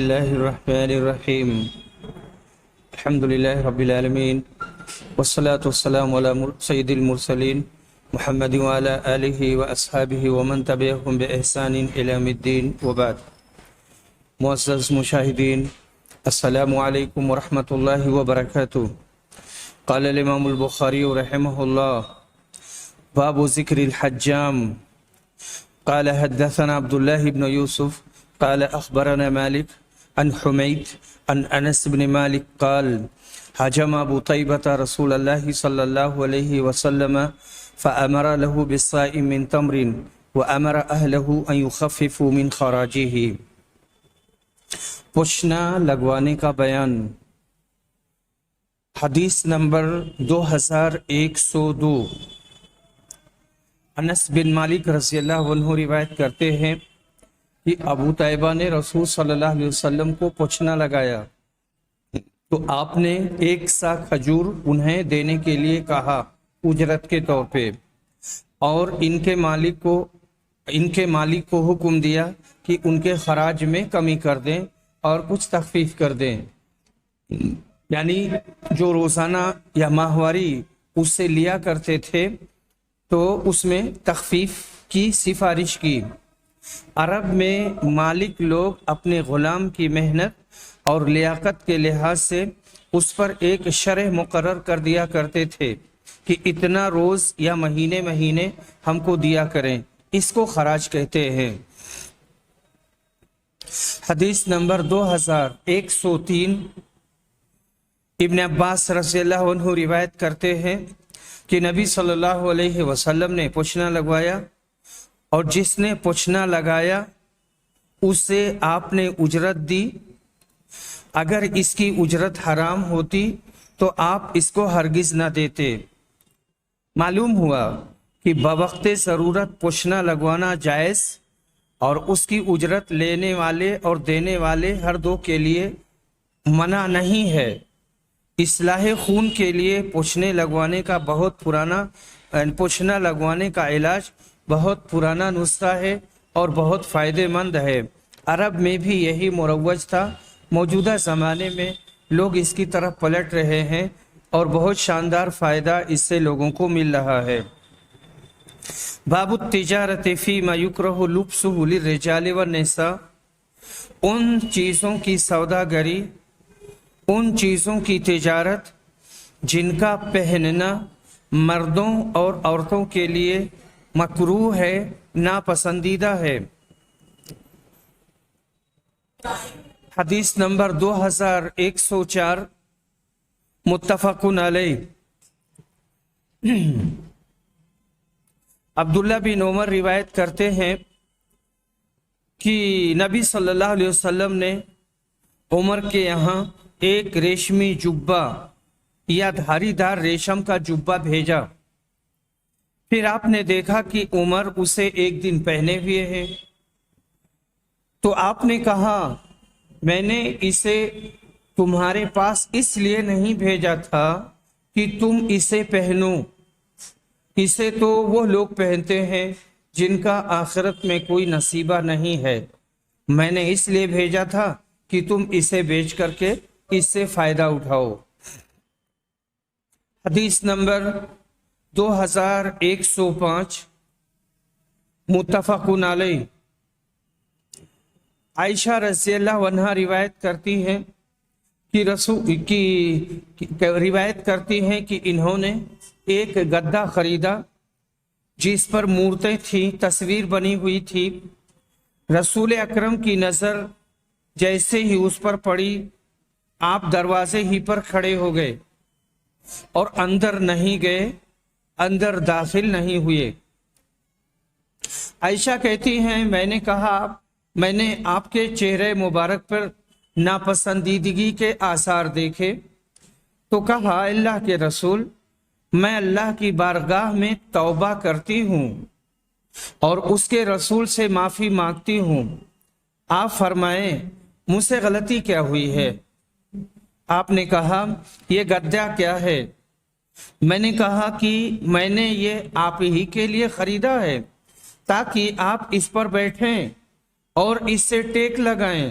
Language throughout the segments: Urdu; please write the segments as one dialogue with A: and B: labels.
A: الله الرحمن الرحيم الحمد لله رب العالمين والصلاة والسلام على سيد المرسلين محمد وعلى آله وأصحابه ومن تبعهم بإحسان إلى يوم الدين وبعد. معزز مشاهدين، السلام عليكم ورحمة الله وبركاته. قال الإمام البخاري رحمه الله: باب ذكر الحجام. قال حدثنا عبد الله بن يوسف قال أخبرنا مالك عن حميد عن أنس بن مالك قال: هجم أبو طيبة رسول الله صلى الله عليه وسلم فأمر له بالصاع من تمر وأمر أهله أن يخففوا من خراجه. پوچھنا لگوانے کا بیان. حدیث نمبر 2102. انس بن مالک رضی اللہ عنہ روایت کرتے ہیں کہ ابو طیبہ نے رسول صلی اللہ علیہ وسلم کو پوچھنا لگایا تو آپ نے ایک سا کھجور انہیں دینے کے لیے کہا اجرت کے طور پہ، اور ان کے مالک کو حکم دیا کہ ان کے خراج میں کمی کر دیں اور کچھ تخفیف کر دیں. یعنی جو روزانہ یا ماہواری اس سے لیا کرتے تھے تو اس میں تخفیف کی سفارش کی. عرب میں مالک لوگ اپنے غلام کی محنت اور لیاقت کے لحاظ سے اس پر ایک شرح مقرر کر دیا کرتے تھے کہ اتنا روز یا مہینے ہم کو دیا کریں، اس کو خراج کہتے ہیں. حدیث نمبر 2103. ابن عباس رضی اللہ عنہ روایت کرتے ہیں کہ نبی صلی اللہ علیہ وسلم نے پوچھنا لگوایا، اور جس نے پوچھنا لگایا اسے آپ نے اجرت دی. اگر اس کی اجرت حرام ہوتی تو آپ اس کو ہرگز نہ دیتے. معلوم ہوا کہ بوقت ضرورت پوچھنا لگوانا جائز اور اس کی اجرت لینے والے اور دینے والے ہر دو کے لیے منع نہیں ہے. اصلاح خون کے لیے پوچھنا لگوانے کا علاج بہت پرانا نسخہ ہے اور بہت فائدہ مند ہے. عرب میں بھی یہی مروج تھا. موجودہ زمانے میں لوگ اس کی طرف پلٹ رہے ہیں اور بہت شاندار فائدہ اس سے لوگوں کو مل رہا ہے. باب التجارت فی ما یکرہ لبسہ للرجال والنساء. ان چیزوں کی سوداگری، ان چیزوں کی تجارت جن کا پہننا مردوں اور عورتوں کے لیے مکروہ ہے، ناپسندیدہ ہے. حدیث نمبر 2104. متفق علیہ. عبداللہ بن عمر روایت کرتے ہیں کہ نبی صلی اللہ علیہ وسلم نے عمر کے یہاں ایک ریشمی جبہ یا دھاری دار ریشم کا جبہ بھیجا. پھر آپ نے دیکھا کہ عمر اسے ایک دن پہنے ہوئے ہیں، تو آپ نے کہا میں نے اسے تمہارے پاس اس لیے نہیں بھیجا تھا کہ تم اسے پہنو، اسے تو وہ لوگ پہنتے ہیں جن کا آخرت میں کوئی نصیبہ نہیں ہے. میں نے اس لیے بھیجا تھا کہ تم اسے بیچ کر کے اس سے فائدہ اٹھاؤ. حدیث نمبر 2105. متفق علیہ. عائشہ رضی اللہ عنہ روایت کرتی ہیں کہ انہوں نے ایک گدا خریدا جس پر مورتیں تھیں، تصویر بنی ہوئی تھی. رسول اکرم کی نظر جیسے ہی اس پر پڑی، آپ دروازے ہی پر کھڑے ہو گئے اور اندر نہیں گئے، اندر داخل نہیں ہوئے. عائشہ کہتی ہیں میں نے کہا میں نے آپ کے چہرے مبارک پر ناپسندیدگی کے آثار دیکھے، تو کہا اللہ کے رسول، میں اللہ کی بارگاہ میں توبہ کرتی ہوں اور اس کے رسول سے معافی مانگتی ہوں. آپ فرمائیں مجھ سے غلطی کیا ہوئی ہے؟ آپ نے کہا یہ گدا کیا ہے؟ میں نے کہا کہ میں نے یہ آپ ہی کے لیے خریدا ہے تاکہ آپ اس پر بیٹھیں اور اس سے ٹیک لگائیں.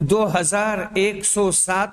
A: 2107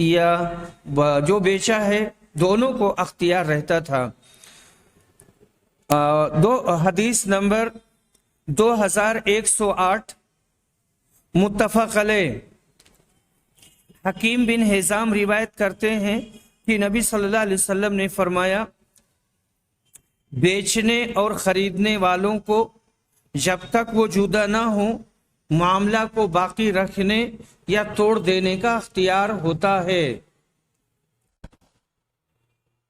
A: یا جو بیچا ہے دونوں کو اختیار رہتا تھا۔ حدیث نمبر 2108 متفق علیہ۔ حکیم بن حزام روایت کرتے ہیں کہ نبی صلی اللہ علیہ وسلم نے فرمایا، بیچنے اور خریدنے والوں کو جب تک وہ جدا نہ ہوں معاملہ کو باقی رکھنے یا توڑ دینے کا اختیار ہوتا ہے۔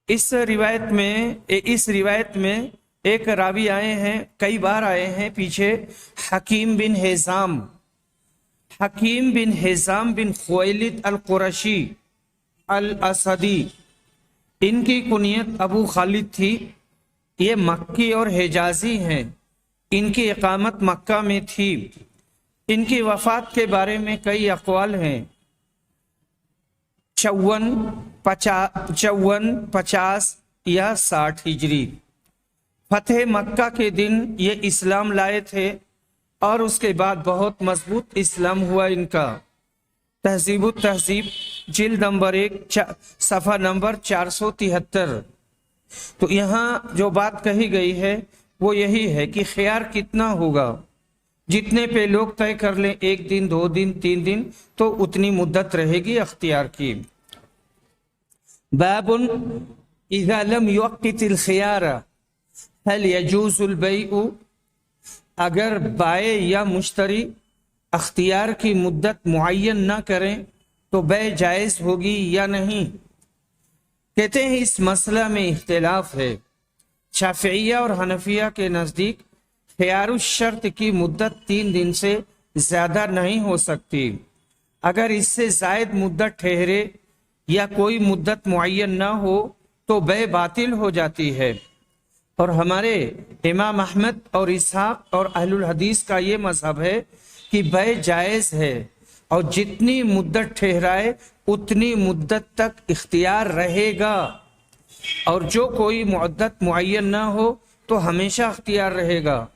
A: اس روایت میں ایک راوی آئے ہیں، کئی بار آئے ہیں پیچھے، حکیم بن حزام بن خویلد القرشی الاسدی، ان کی کنیت ابو خالد تھی۔ یہ مکی اور حجازی ہیں، ان کی اقامت مکہ میں تھی۔ ان کی وفات کے بارے میں کئی اقوال ہیں، 54 50 یا 60 ہجری۔ فتح مکہ کے دن یہ اسلام لائے تھے اور اس کے بعد بہت مضبوط اسلام ہوا ان کا۔ تہذیب التہذیب جلد نمبر 1 صفحہ نمبر 473۔ تو یہاں جو بات کہی گئی ہے وہ یہی ہے کہ خیار کتنا ہوگا، جتنے پہ لوگ طے کر لیں، 1 دن 2 دن 3 دن، تو اتنی مدت رہے گی اختیار کی۔ باب اذا لم يوقت الخيار هل يجوز البيع، اگر بائع یا مشتری اختیار کی مدت معین نہ کریں تو بیع جائز ہوگی یا نہیں؟ کہتے ہیں اس مسئلہ میں اختلاف ہے۔ شافعیہ اور حنفیہ کے نزدیک خیار الشرط کی مدت 3 دن سے زیادہ نہیں ہو سکتی۔ اگر اس سے زائد مدت ٹھہرے یا کوئی مدت معین نہ ہو تو بیع باطل ہو جاتی ہے۔ اور ہمارے امام احمد اور اسحاق اور اہل الحدیث کا یہ مذہب ہے کہ بیع جائز ہے، اور جتنی مدت ٹھہرائے اتنی مدت تک اختیار رہے گا، اور جو کوئی مدت معین نہ ہو تو ہمیشہ اختیار رہے گا۔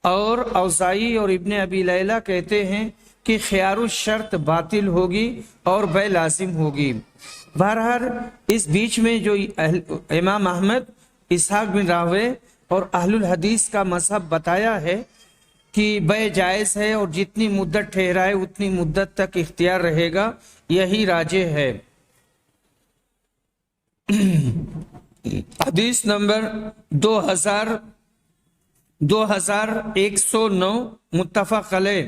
A: اور اوزائی اور ابن ابی لیلہ کہتے ہیں کہ خیار الشرط باطل ہوگی اور بیع لازم ہوگی۔ بہرحال اس بیچ میں جو امام احمد، اسحاق بن راہوے اور اہل الحدیث کا مذہب بتایا ہے کہ بیع جائز ہے اور جتنی مدت ٹھہرائے اتنی مدت تک اختیار رہے گا، یہی راجح ہے۔ حدیث نمبر 2109 متفق علیہ۔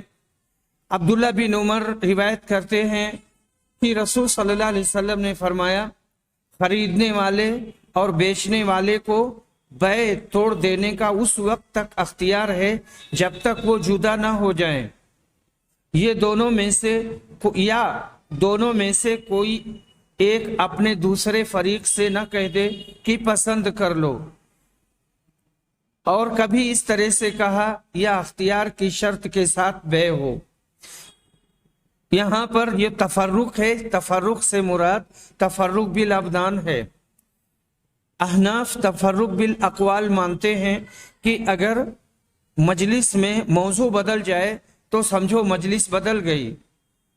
A: عبداللہ بن عمر روایت کرتے ہیں کہ رسول صلی اللہ علیہ وسلم نے فرمایا، خریدنے والے اور بیچنے والے کو بیع توڑ دینے کا اس وقت تک اختیار ہے جب تک وہ جدا نہ ہو جائیں۔ یہ دونوں میں سے کوئی ایک اپنے دوسرے فریق سے نہ کہہ دے کہ پسند کر لو، اور کبھی اس طرح سے کہا یا اختیار کی شرط کے ساتھ بیع ہو۔ یہاں پر یہ تفرق ہے، تفرق سے مراد تفرق بالابدان ہے۔ احناف تفرق بالاقوال مانتے ہیں کہ اگر مجلس میں موضوع بدل جائے تو سمجھو مجلس بدل گئی،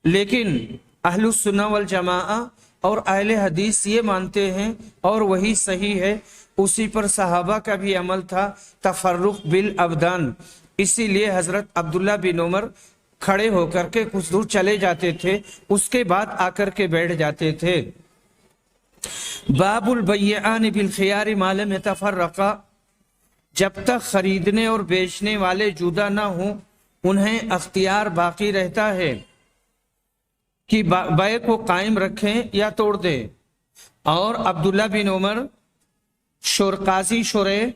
A: لیکن اہل السنہ والجماعہ اور اہل حدیث یہ مانتے ہیں اور وہی صحیح ہے، اسی پر صحابہ کا بھی عمل تھا، تفرق بالابدان۔ اسی لیے حضرت عبداللہ بن عمر کھڑے ہو کر کے کچھ دور چلے جاتے تھے، اس کے بعد آ کر کے بیٹھ جاتے تھے۔ باب البیعان بالخیار ما لم یتفرقا، جب تک خریدنے اور بیچنے والے جدا نہ ہوں انہیں اختیار باقی رہتا ہے کہ بیع کو قائم رکھیں یا توڑ دیں۔ اور عبداللہ بن عمر، قاضی شریح،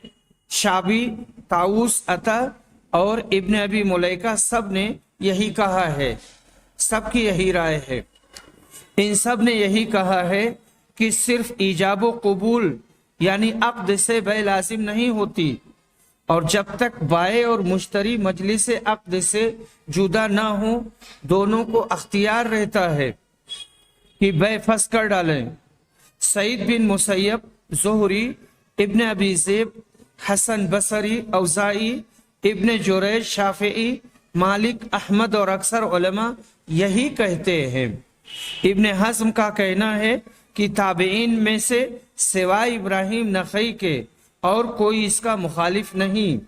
A: شعبی، طاؤس، عطا اور ابن ابی ملیکہ سب نے یہی کہا ہے، سب کی یہی رائے ہے۔ ان سب نے یہی کہا ہے کہ صرف ایجاب و قبول یعنی عقد سے بیع لازم نہیں ہوتی، اور جب تک بائع اور مشتری مجلس عقد سے جدا نہ ہوں دونوں کو اختیار رہتا ہے کہ بیع فسخ کر ڈالیں۔ سعید بن مسیب، زہری، ابن ابی ذئب، حسن بصری، اوزائی، ابن جریج، شافعی، مالک، احمد اور اکثر علماء یہی کہتے ہیں۔ ابن حزم کا کہنا ہے کہ تابعین میں سے سوائے ابراہیم نخعی کے اور کوئی اس کا مخالف نہیں،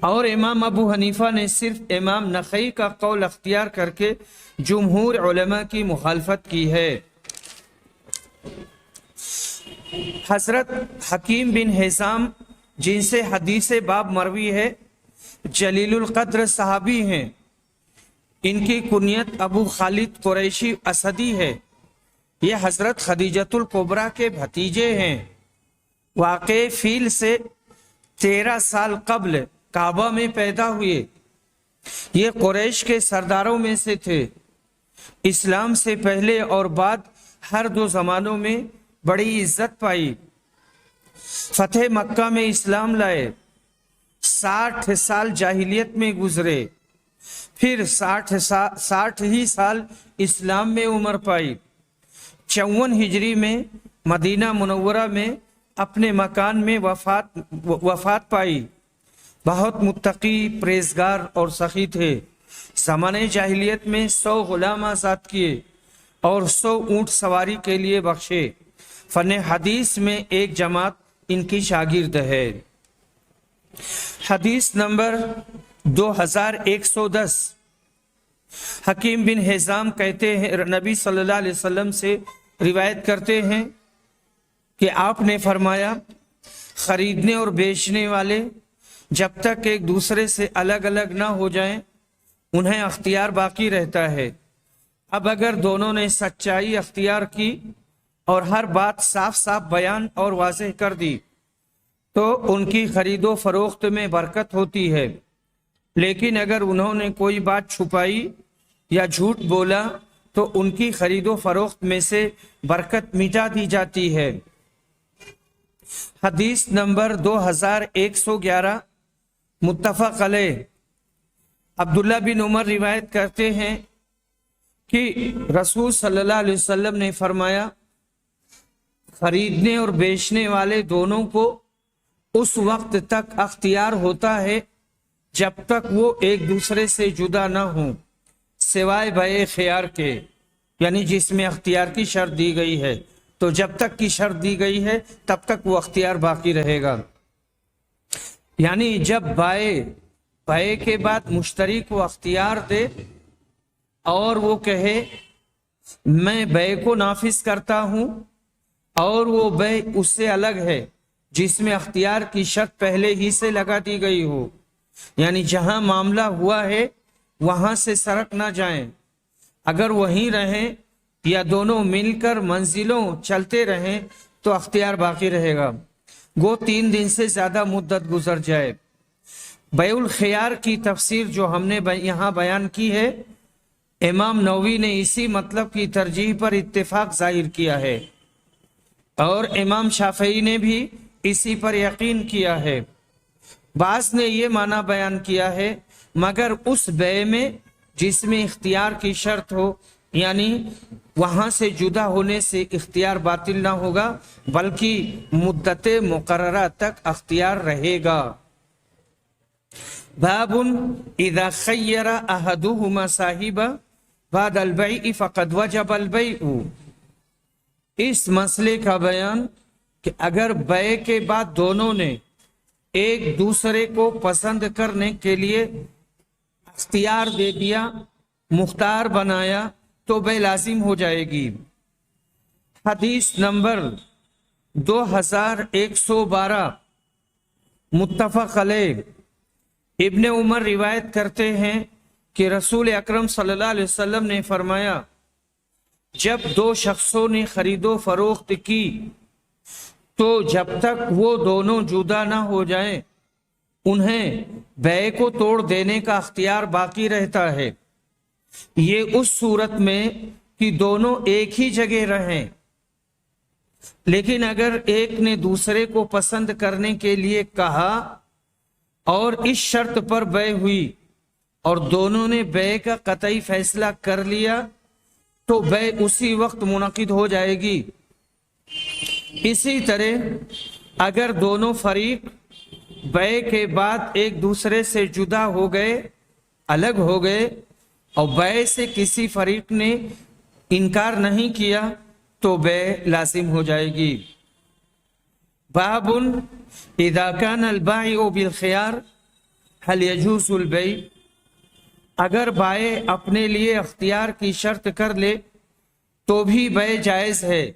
A: اور امام ابو حنیفہ نے صرف امام نخعی کا قول اختیار کر کے جمہور علماء کی مخالفت کی ہے۔ حضرت حکیم بن حزام جن سے حدیث باب مروی ہے، جلیل القدر صحابی ہیں، ان کی کنیت ابو خالد قریشی اسدی ہے، یہ حضرت خدیجۃ الکبریٰ کے بھتیجے ہیں، واقع فیل سے 13 سال قبل کعبہ میں پیدا ہوئے، یہ قریش کے سرداروں میں سے تھے، اسلام سے پہلے اور بعد ہر دو زمانوں میں بڑی عزت پائی، فتح مکہ میں اسلام لائے، 60 سال جاہلیت میں گزرے، پھر 60 ہی سال اسلام میں عمر پائی، 54 ہجری میں مدینہ منورہ میں اپنے مکان میں وفات پائی، بہت متقی، پرہیزگار اور سخی تھے، زمانے جاہلیت میں 100 غلام آزاد کیے اور 100 اونٹ سواری کے لیے بخشے، فن حدیث میں ایک جماعت ان کی شاگرد ہے۔ حدیث نمبر 2110، حکیم بن حزام کہتے ہیں، نبی صلی اللہ علیہ وسلم سے روایت کرتے ہیں کہ آپ نے فرمایا، خریدنے اور بیچنے والے جب تک ایک دوسرے سے الگ الگ نہ ہو جائیں انہیں اختیار باقی رہتا ہے، اب اگر دونوں نے سچائی اختیار کی اور ہر بات صاف صاف بیان اور واضح کر دی تو ان کی خرید و فروخت میں برکت ہوتی ہے، لیکن اگر انہوں نے کوئی بات چھپائی یا جھوٹ بولا تو ان کی خرید و فروخت میں سے برکت مٹا دی جاتی ہے۔ حدیث نمبر 2111، متفق علیہ، عبداللہ بن عمر روایت کرتے ہیں کہ رسول صلی اللہ علیہ وسلم نے فرمایا، خریدنے اور بیچنے والے دونوں کو اس وقت تک اختیار ہوتا ہے جب تک وہ ایک دوسرے سے جدا نہ ہوں، سوائے بیع خیار کے، یعنی جس میں اختیار کی شرط دی گئی ہے، تو جب تک کی شرط دی گئی ہے تب تک وہ اختیار باقی رہے گا، یعنی جب بیع کے بعد مشتری کو اختیار دے اور وہ کہے میں بیع کو نافذ کرتا ہوں، اور وہ بیع اس سے الگ ہے جس میں اختیار کی شرط پہلے ہی سے لگا دی گئی ہو، یعنی جہاں معاملہ ہوا ہے وہاں سے سرک نہ جائیں، اگر وہیں رہیں یا دونوں مل کر منزلوں چلتے رہیں تو اختیار باقی رہے گا، گو 3 دن سے زیادہ مدت گزر جائے۔ بیع الخیار کی تفسیر جو ہم نے یہاں بیان کی ہے، امام نووی نے اسی مطلب کی ترجیح پر اتفاق ظاہر کیا ہے، اور امام شافعی نے بھی اسی پر یقین کیا ہے، بعض نے یہ معنی بیان کیا ہے مگر اس بیع میں جس میں اختیار کی شرط ہو، یعنی وہاں سے جدا ہونے سے اختیار باطل نہ ہوگا بلکہ مدت مقررہ تک اختیار رہے گا۔ باب اذا خیر احدهما صاحبہ بعد البیع فقد وجب البیع، اس مسئلے کا بیان کہ اگر بیع کے بعد دونوں نے ایک دوسرے کو پسند کرنے کے لیے اختیار دے دیا، مختار بنایا تو بیع لازم ہو جائے گی۔ حدیث نمبر 2112، متفق علیہ، ابن عمر روایت کرتے ہیں کہ رسول اکرم صلی اللہ علیہ وسلم نے فرمایا، جب 2 شخصوں نے خرید و فروخت کی تو جب تک وہ دونوں جدا نہ ہو جائیں انہیں بیع کو توڑ دینے کا اختیار باقی رہتا ہے، یہ اس صورت میں کہ دونوں ایک ہی جگہ رہیں، لیکن اگر ایک نے دوسرے کو پسند کرنے کے لیے کہا اور اس شرط پر بیع ہوئی اور دونوں نے بیع کا قطعی فیصلہ کر لیا تو بیع اسی وقت منعقد ہو جائے گی۔ اسی طرح اگر دونوں فریق بیع کے بعد ایک دوسرے سے جدا ہو گئے، الگ ہو گئے، اور بے سے کسی فریق نے انکار نہیں کیا تو بے لازم ہو جائے گی۔ باب اذا كان البائع بالخيار هل يجوز البيع، اگر بائع اپنے لیے اختیار کی شرط کر لے تو بھی بیع جائز ہے۔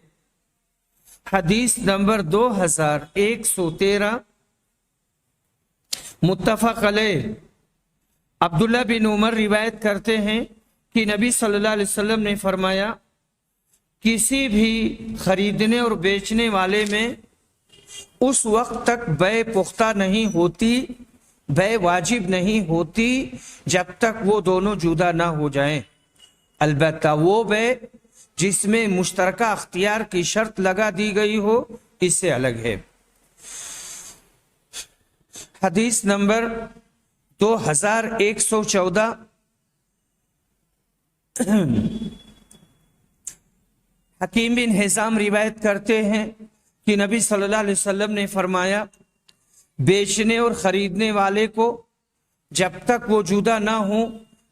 A: حدیث نمبر 2113 متفق علیہ۔ عبداللہ بن عمر روایت کرتے ہیں کہ نبی صلی اللہ علیہ وسلم نے فرمایا، کسی بھی خریدنے اور بیچنے والے میں اس وقت تک بیع پختہ نہیں ہوتی، بیع واجب نہیں ہوتی جب تک وہ دونوں جدا نہ ہو جائیں۔ البتہ وہ بیع جس میں مشترکہ اختیار کی شرط لگا دی گئی ہو اس سے الگ ہے۔ حدیث نمبر 2114 حکیم بن حزام روایت کرتے ہیں کہ نبی صلی اللہ علیہ وسلم نے فرمایا، بیچنے اور خریدنے والے کو جب تک وہ جدا نہ ہوں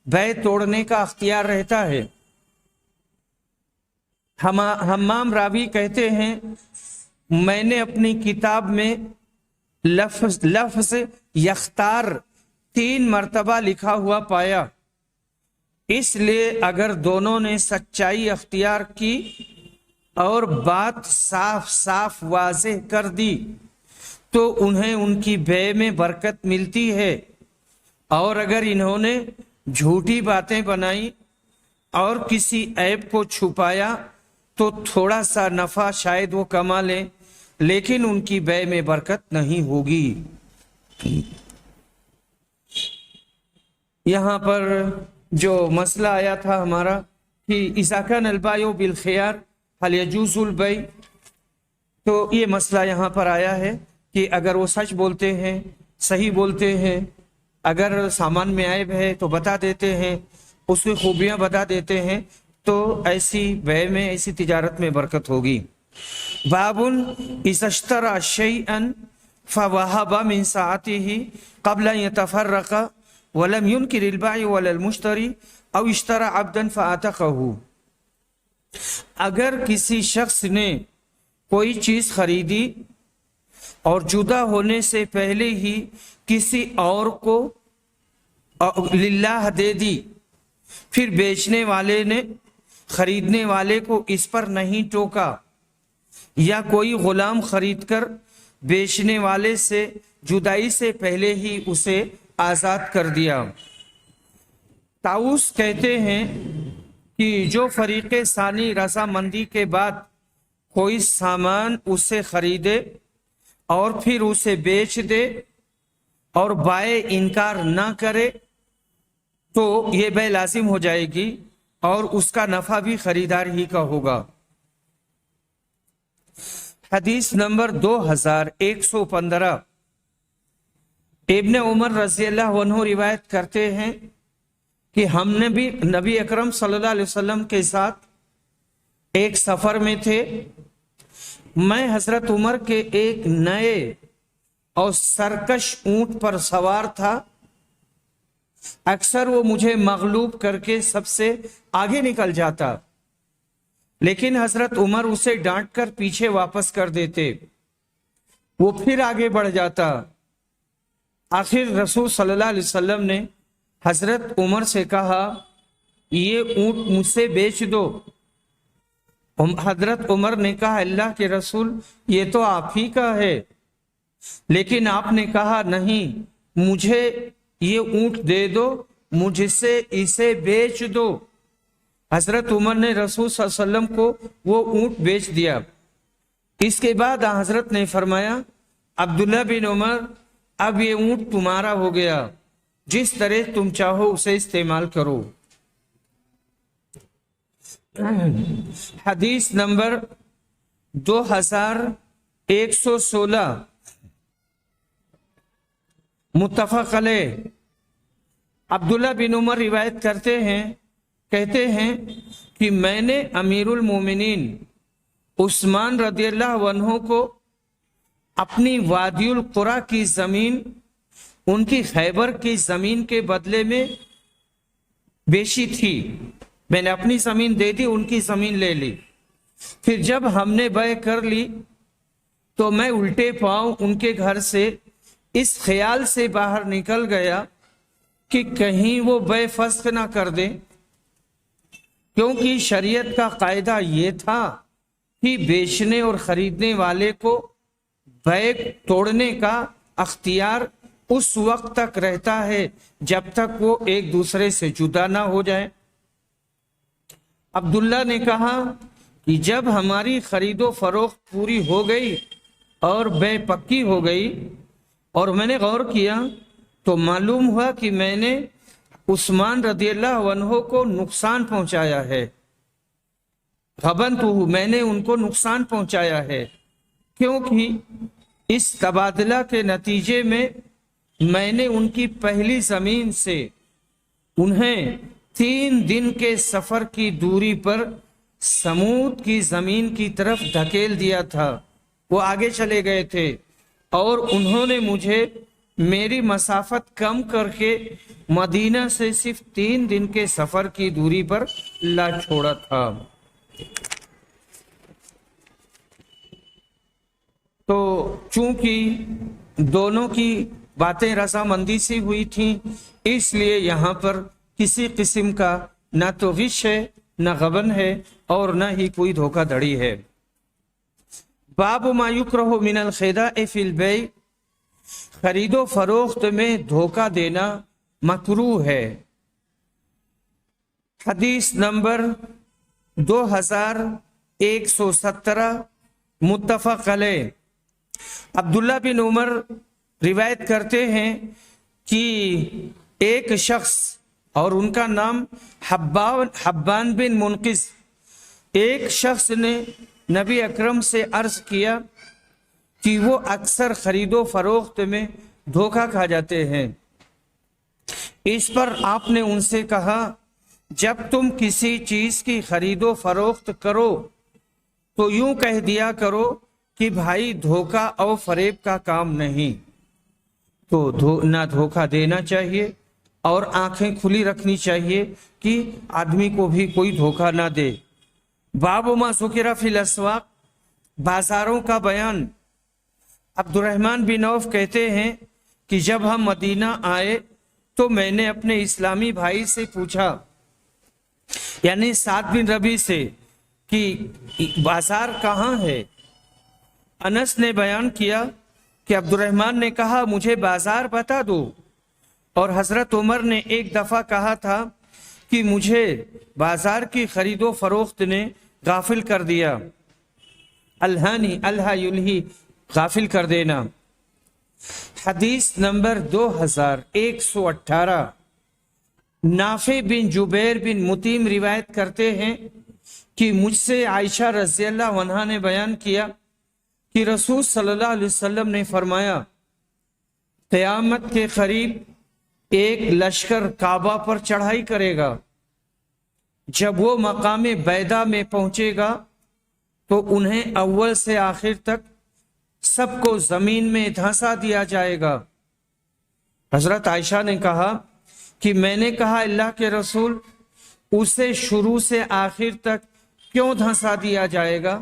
A: بیع توڑنے کا اختیار رہتا ہے۔ حمام راوی کہتے ہیں، میں نے اپنی کتاب میں لفظ یختار 3 مرتبہ لکھا ہوا پایا، اس لیے اگر دونوں نے سچائی اختیار کی اور بات صاف صاف واضح کر دی تو انہیں ان کی بیع میں برکت ملتی ہے، اور اگر انہوں نے جھوٹی باتیں بنائی اور کسی عیب کو چھپایا تو تھوڑا سا نفع شاید وہ کما لیں لیکن ان کی بیع میں برکت نہیں ہوگی۔ یہاں پر جو مسئلہ آیا تھا ہمارا کہ اذا كان البائع بالخيار هل يجوز البيع، تو یہ مسئلہ یہاں پر آیا ہے کہ اگر وہ سچ بولتے ہیں، صحیح بولتے ہیں، اگر سامان میں عیب ہے تو بتا دیتے ہیں، اس کی خوبیاں بتا دیتے ہیں، تو ایسی بیع میں، ایسی تجارت میں برکت ہوگی۔ باب اذا اشترى شيئا فوهب من ساعته قبل ان يتفرق ولم ينكر البائع ولا المشتري او اشترى عبدا فاعتقه، اگر کسی شخص نے کوئی چیز خریدی اور جدا ہونے سے پہلے ہی کسی اور کو للہ دے دی، پھر بیچنے والے نے خریدنے والے کو اس پر نہیں ٹوکا، یا کوئی غلام خرید کر بیچنے والے سے جدائی سے پہلے ہی اسے آزاد کر دیا۔ طاؤس کہتے ہیں کہ جو فریق ثانی رضامندی کے بعد کوئی سامان اسے خریدے اور پھر اسے بیچ دے اور بائع انکار نہ کرے تو یہ بیع لازم ہو جائے گی اور اس کا نفع بھی خریدار ہی کا ہوگا۔ حدیث نمبر 2115 ابن عمر رضی اللہ عنہ روایت کرتے ہیں کہ ہم نے بھی نبی اکرم صلی اللہ علیہ وسلم کے ساتھ ایک سفر میں تھے، میں حضرت عمر کے ایک نئے اور سرکش اونٹ پر سوار تھا، اکثر وہ مجھے مغلوب کر کے سب سے آگے نکل جاتا، لیکن حضرت عمر اسے ڈانٹ کر پیچھے واپس کر دیتے، وہ پھر آگے بڑھ جاتا۔ آخر رسول صلی اللہ علیہ وسلم نے حضرت عمر سے کہا، یہ اونٹ مجھ سے بیچ دو۔ حضرت عمر نے کہا، اللہ کے رسول یہ تو آپ ہی کا ہے، لیکن آپ نے کہا نہیں، مجھے یہ اونٹ دے دو، مجھ سے اسے بیچ دو۔ حضرت عمر نے رسول صلی اللہ علیہ وسلم کو وہ اونٹ بیچ دیا۔ اس کے بعد حضرت نے فرمایا، عبداللہ بن عمر، اب یہ اونٹ تمہارا ہو گیا، جس طرح تم چاہو اسے استعمال کرو۔ حدیث نمبر 2116 متفق علیہ۔ عبداللہ بن عمر روایت کرتے ہیں، کہتے ہیں کہ میں نے امیر المومنین عثمان رضی اللہ عنہ کو اپنی وادی القرا کی زمین، ان کی خیبر کی زمین کے بدلے میں بیچی تھی، میں نے اپنی زمین دے دی، ان کی زمین لے لی۔ پھر جب ہم نے بیع کر لی تو میں الٹے پاؤں ان کے گھر سے اس خیال سے باہر نکل گیا کہ کہیں وہ بیع فسخ نہ کر دیں، کیونکہ شریعت کا قاعدہ یہ تھا کہ بیچنے اور خریدنے والے کو بیع توڑنے کا اختیار اس وقت تک رہتا ہے جب تک وہ ایک دوسرے سے جدا نہ ہو جائے۔ عبداللہ نے کہا کہ جب ہماری خرید و فروخت پوری ہو گئی اور بیع پکی ہو گئی اور میں نے غور کیا تو معلوم ہوا کہ میں نے عثمان رضی اللہ عنہ کو نقصان پہنچایا ہے، غبنتہ، میں نے ان کو نقصان پہنچایا ہے، کیونکہ اس تبادلہ کے نتیجے میں نے ان کی پہلی زمین سے انہیں 3 دن کے سفر کی دوری پر سمود کی زمین کی طرف دھکیل دیا تھا۔ وہ آگے چلے گئے تھے اور انہوں نے مجھے میری مسافت کم کر کے مدینہ سے صرف 3 دن کے سفر کی دوری پر لا چھوڑا تھا۔ تو چونکہ دونوں کی باتیں رضامندی سے ہوئی تھیں، اس لیے یہاں پر کسی قسم کا نہ تو غش ہے، نہ غبن ہے، اور نہ ہی کوئی دھوکہ دھڑی ہے۔ باب ما یکرہ من الخداع فی البیع، خرید و فروخت میں دھوکہ دینا مکروہ ہے۔ حدیث نمبر 2117 متفق علیہ۔ عبداللہ بن عمر روایت کرتے ہیں کہ ایک شخص، اور ان کا نام حبان بن منقذ، ایک شخص نے نبی اکرم سے عرض کیا کہ وہ اکثر خرید و فروخت میں دھوکہ کھا جاتے ہیں۔ اس پر آپ نے ان سے کہا، جب تم کسی چیز کی خرید و فروخت کرو تو یوں کہہ دیا کرو کہ بھائی دھوکہ اور فریب کا کام نہیں، تو نہ دھوکہ دینا چاہیے اور آنکھیں کھلی رکھنی چاہیے کہ آدمی کو بھی کوئی دھوکہ نہ دے۔ باب ما ذکر فی الاسواق، بازاروں کا بیان۔ عبد الرحمن بن عوف کہتے ہیں کہ جب ہم مدینہ آئے تو میں نے اپنے اسلامی بھائی سے پوچھا، یعنی سعد بن ربیع سے، کہ بازار کہاں ہے؟ انس نے بیان کیا کہ عبد الرحمن نے کہا، مجھے بازار بتا دو۔ اور حضرت عمر نے ایک دفعہ کہا تھا کہ مجھے بازار کی خرید و فروخت نے غافل کر دیا۔ الہانی، الہا یلہی، غافل کر دینا۔ حدیث نمبر 2118 نافع بن جبیر بن مطعم روایت کرتے ہیں کہ مجھ سے عائشہ رضی اللہ عنہا نے بیان کیا کہ رسول صلی اللہ علیہ وسلم نے فرمایا، قیامت کے قریب ایک لشکر کعبہ پر چڑھائی کرے گا، جب وہ مقام بیدا میں پہنچے گا تو انہیں اول سے آخر تک سب کو زمین میں دھنسا دیا جائے گا۔ حضرت عائشہ نے کہا کہ میں نے کہا، اللہ کے رسول، اسے شروع سے آخر تک کیوں دھنسا دیا جائے گا،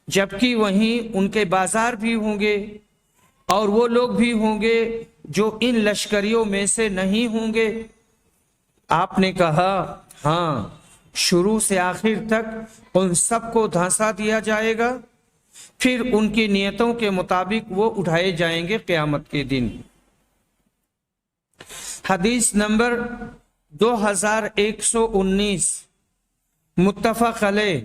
A: جبکہ وہیں ان کے بازار بھی ہوں گے اور وہ لوگ بھی ہوں گے جو ان لشکریوں میں سے نہیں ہوں گے؟ آپ نے کہا، ہاں، شروع سے آخر تک ان سب کو دھنسا دیا جائے گا، پھر ان کی نیتوں کے مطابق وہ اٹھائے جائیں گے قیامت کے دن۔ حدیث نمبر 2119 متفق علیہ۔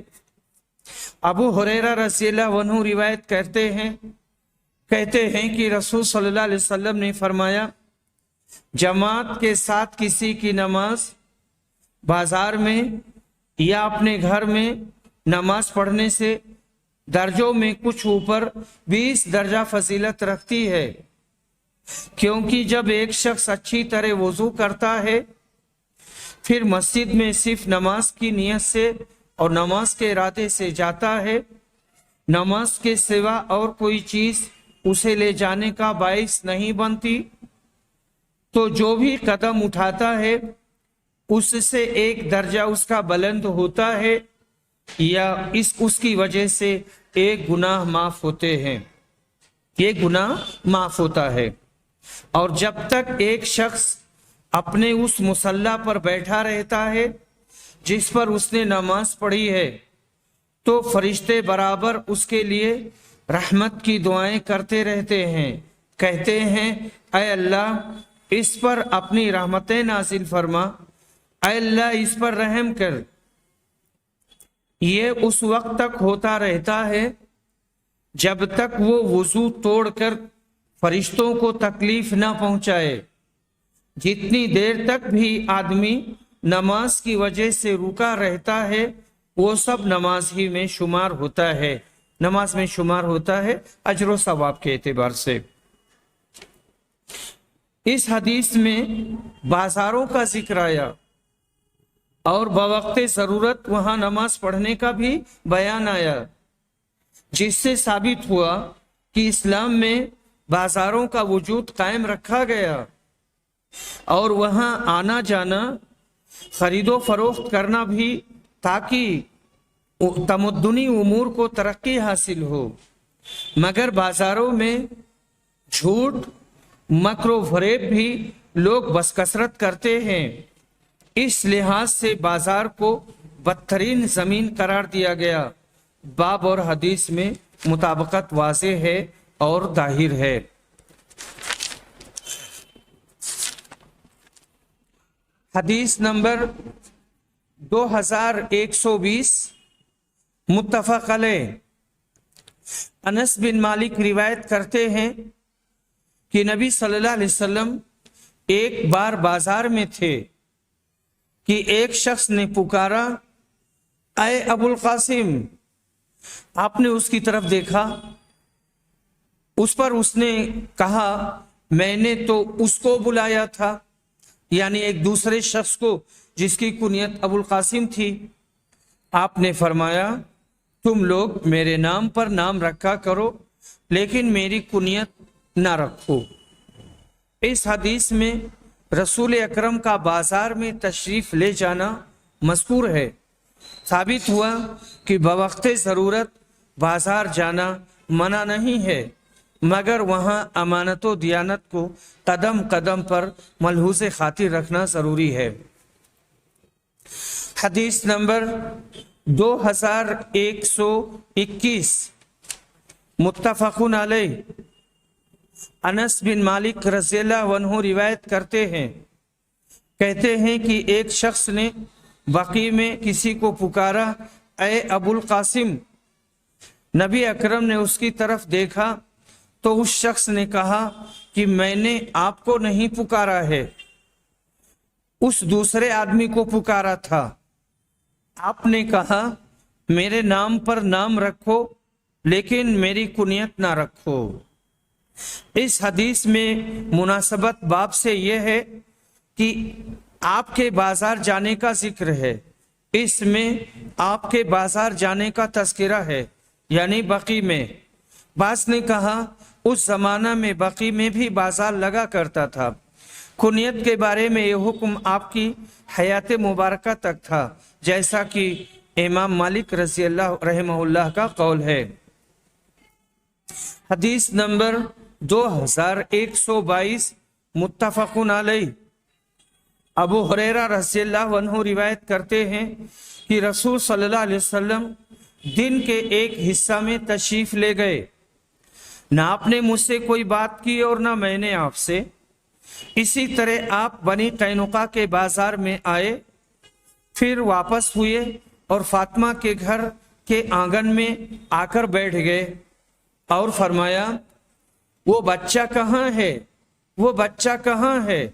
A: ابو ہریرہ رضی اللہ عنہ روایت کہتے ہیں کہ رسول صلی اللہ علیہ وسلم نے فرمایا، جماعت کے ساتھ کسی کی نماز بازار میں یا اپنے گھر میں نماز پڑھنے سے درجوں میں کچھ اوپر 20 درجہ فضیلت رکھتی ہے، کیونکہ جب ایک شخص اچھی طرح وضو کرتا ہے، پھر مسجد میں صرف نماز کی نیت سے اور نماز کے ارادے سے جاتا ہے، نماز کے سوا اور کوئی چیز اسے لے جانے کا باعث نہیں بنتی، تو جو بھی قدم اٹھاتا ہے اس سے ایک درجہ اس کا بلند ہوتا ہے یا اس کی وجہ سے ایک گناہ معاف ہوتے ہیں، یہ گناہ معاف ہوتا ہے۔ اور جب تک ایک شخص اپنے اس مصلی پر بیٹھا رہتا ہے جس پر اس نے نماز پڑھی ہے تو فرشتے برابر اس کے لیے رحمت کی دعائیں کرتے رہتے ہیں، کہتے ہیں اے اللہ اس پر اپنی رحمتیں نازل فرما، اے اللہ اس پر رحم کر۔ یہ اس وقت تک ہوتا رہتا ہے جب تک وہ وضو توڑ کر فرشتوں کو تکلیف نہ پہنچائے۔ جتنی دیر تک بھی آدمی نماز کی وجہ سے رکا رہتا ہے وہ سب نماز ہی میں شمار ہوتا ہے، نماز میں شمار ہوتا ہے اجر و ثواب کے اعتبار سے۔ اس حدیث میں بازاروں کا ذکر آیا اور بوقت ضرورت وہاں نماز پڑھنے کا بھی بیان آیا، جس سے ثابت ہوا کہ اسلام میں بازاروں کا وجود قائم رکھا گیا اور وہاں آنا جانا، خرید و فروخت کرنا بھی، تاکہ تمدنی امور کو ترقی حاصل ہو۔ مگر بازاروں میں جھوٹ، مکر و فریب بھی لوگ بس کثرت کرتے ہیں، اس لحاظ سے بازار کو بدترین زمین قرار دیا گیا۔ باب اور حدیث میں مطابقت واضح ہے اور ظاہر ہے۔ حدیث نمبر 2120 متفق علیہ۔ انس بن مالک روایت کرتے ہیں کہ نبی صلی اللہ علیہ وسلم ایک بار بازار میں تھے کہ ایک شخص نے پکارا اے ابو القاسم۔ آپ نے اس کی طرف دیکھا، اس پر اس نے کہا میں نے تو اس کو بلایا تھا، یعنی ایک دوسرے شخص کو جس کی کنیت ابو القاسم تھی۔ آپ نے فرمایا تم لوگ میرے نام پر نام رکھا کرو لیکن میری کنیت نہ رکھو۔ اس حدیث میں رسول اکرم کا بازار میں تشریف لے جانا مذکور ہے۔ ثابت ہوا کہ بوقت ضرورت بازار جانا منع نہیں ہے، مگر وہاں امانت و دیانت کو قدم قدم پر ملحوظ خاطر رکھنا ضروری ہے۔ حدیث نمبر 2121 متفق علیہ۔ انس بن مالک رضی اللہ عنہ روایت کرتے ہیں، کہتے ہیں کہ ایک شخص نے بقیع میں کسی کو پکارا اے ابو القاسم۔ نبی اکرم نے اس کی طرف دیکھا تو اس شخص نے کہا کہ میں نے آپ کو نہیں پکارا ہے، اس دوسرے آدمی کو پکارا تھا۔ آپ نے کہا میرے نام پر نام رکھو لیکن میری کنیت نہ رکھو۔ اس حدیث میں مناسبت باب سے یہ ہے کہ آپ کے بازار جانے کا ذکر ہے، اس میں آپ کے بازار جانے کا تذکرہ ہے، یعنی بقیع میں۔ بعض نے کہا اس زمانہ میں بقیع میں بھی بازار لگا کرتا تھا۔ کنیت کے بارے میں یہ حکم آپ کی حیات مبارکہ تک تھا، جیسا کہ امام مالک رضی اللہ رحمہ اللہ کا قول ہے۔ حدیث نمبر 2122 متفق علیہ۔ ابو ہریرہ رضی اللہ عنہ روایت کرتے ہیں کہ رسول صلی اللہ علیہ وسلم دن کے ایک حصہ میں تشریف لے گئے، نہ آپ نے مجھ سے کوئی بات کی اور نہ میں نے آپ سے۔ اسی طرح آپ بنی قینقاع کے بازار میں آئے، پھر واپس ہوئے اور فاطمہ کے گھر کے آنگن میں آ کر بیٹھ گئے اور فرمایا وہ بچہ کہاں ہے، وہ بچہ کہاں ہے؟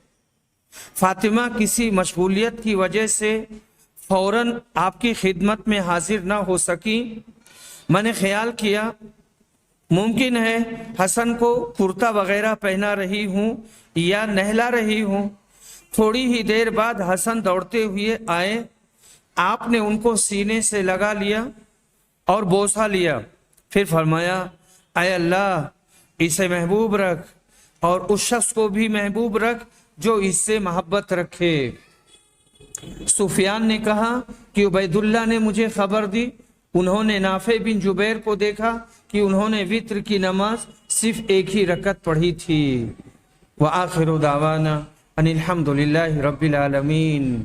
A: فاطمہ کسی مشغولیت کی وجہ سے فوراً آپ کی خدمت میں حاضر نہ ہو سکی۔ میں نے خیال کیا ممکن ہے حسن کو کرتا وغیرہ پہنا رہی ہوں یا نہلا رہی ہوں۔ تھوڑی ہی دیر بعد حسن دوڑتے ہوئے آئے، آپ نے ان کو سینے سے لگا لیا اور بوسہ لیا، پھر فرمایا اے اللہ اسے محبوب رکھ اور اس شخص کو بھی محبوب رکھ جو اس سے محبت رکھے۔ سفیان نے کہا کہ عبیداللہ نے مجھے خبر دی، انہوں نے نافع بن جبیر کو دیکھا کہ انہوں نے وتر کی نماز صرف ایک ہی رکعت پڑھی تھی۔ وآخر دعوانا ان الحمد للہ رب العالمین۔